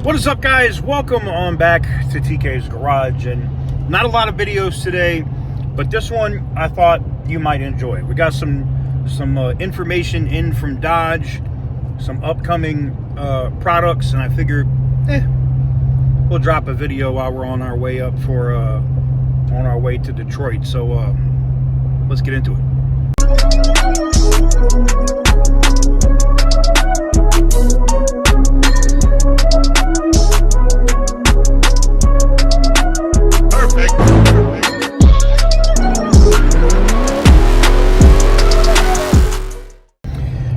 What is up, guys? Welcome on back to TK's Garage. And not a lot of videos today, but this one I thought you might enjoy. We got some information in from Dodge, some upcoming products, and I figured we'll drop a video while we're on our way up for on our way to Detroit. So let's get into it.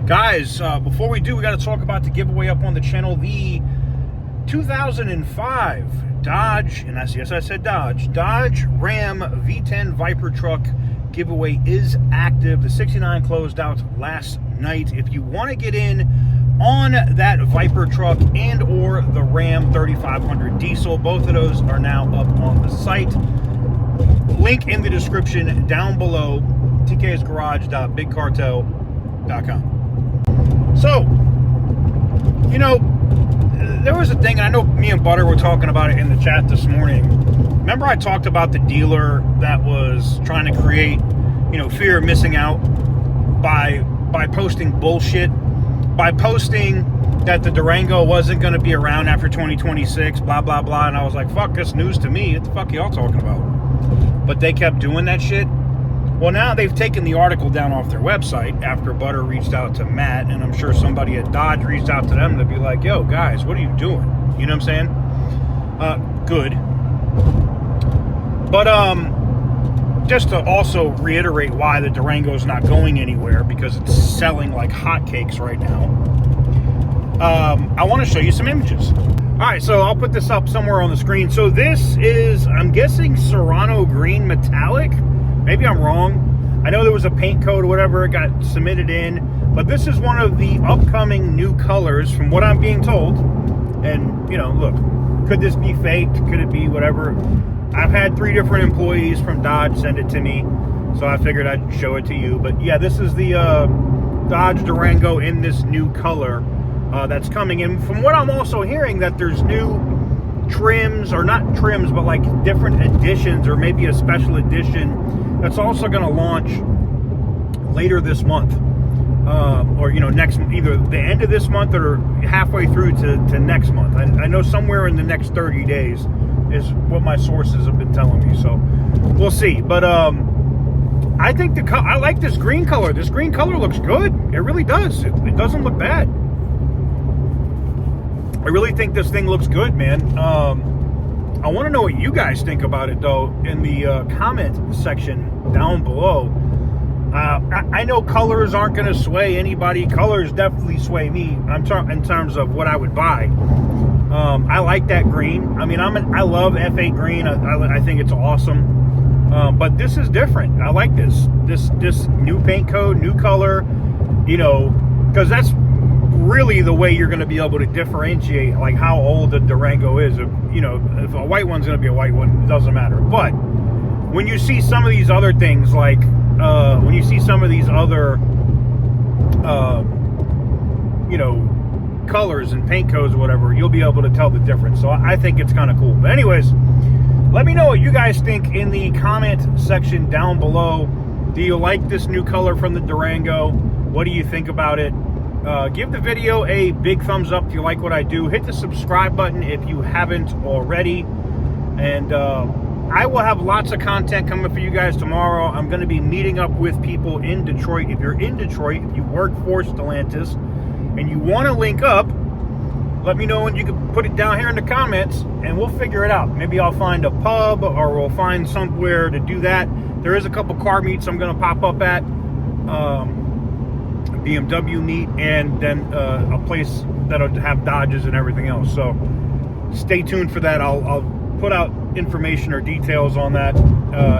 Guys, before we do, we got to talk about the giveaway up on the channel. The 2005 Dodge, and yes, I said Dodge Ram V10 Viper truck giveaway is active. The 69 closed out last night. If you want to get in on that Viper truck and or the Ram 3500 diesel, both of those are now up on the site. Link in the description down below, tk'sgarage.bigcartel.com. So, you know, there was a thing, and I know me and Butter were talking about it in the chat this morning. Remember I talked about the dealer that was trying to create, you know, fear of missing out by posting bullshit, by posting that the Durango wasn't going to be around after 2026, blah, blah, blah. And I was like, fuck, this news to me. What the fuck are y'all talking about? But they kept doing that shit. Well, now they've taken the article down off their website after Butter reached out to Matt, and I'm sure somebody at Dodge reached out to them to be like, yo, guys, what are you doing? You know what I'm saying? Good. But just to also reiterate why the Durango's not going anywhere, because it's selling like hotcakes right now, I want to show you some images. All right, so I'll put this up somewhere on the screen. So this is, I'm guessing, Serrano green metallic. Maybe I'm wrong. I know there was a paint code or whatever, it got submitted in, but this is one of the upcoming new colors from what I'm being told. And, you know, look, could this be faked? Could it be whatever? I've had 3 different employees from Dodge send it to me, so I figured I'd show it to you. But yeah, this is the Dodge Durango in this new color that's coming in. From what I'm also hearing, that there's new trims, or not trims, but like different editions, or maybe a special edition that's also going to launch later this month, or, you know, next, either the end of this month or halfway through to next month. I know somewhere in the next 30 days is what my sources have been telling me, so we'll see. But I think I like this green color. This green color looks good. It really does. It doesn't look bad. I really think this thing looks good, man. I want to know what you guys think about it, though, in the comment section down below. I know colors aren't going to sway anybody. Colors definitely sway me. I'm talking in terms of what I would buy. I like that green. I mean, I love F8 green. I think it's awesome. But this is different. I like this new paint code, new color. You know, because that's really the way you're going to be able to differentiate like how old the Durango is. You know, if a white one's going to be a white one, it doesn't matter. But when you see some of these other things, like when you see some of these other you know, colors and paint codes or whatever, you'll be able to tell the difference. So I think it's kind of cool. But anyways, let me know what you guys think in the comment section down below. Do you like this new color from the Durango? What do you think about it? Give the video a big thumbs up if you like what I do. Hit the subscribe button if you haven't already. And I will have lots of content coming for you guys tomorrow. I'm going to be meeting up with people in Detroit. If you're in Detroit, if you work for Stellantis, and you want to link up, let me know, and you can put it down here in the comments, and we'll figure it out. Maybe I'll find a pub, or we'll find somewhere to do that. There is a couple car meets I'm going to pop up at. BMW meet, and then a place that'll have Dodges and everything else. So stay tuned for that. I'll put out information or details on that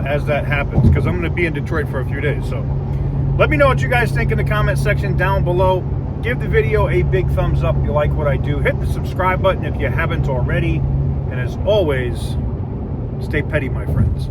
as that happens, because I'm going to be in Detroit for a few days. So let me know what you guys think in the comment section down below. Give the video a big thumbs up if you like what I do. Hit the subscribe button if you haven't already. And as always, stay petty, my friends.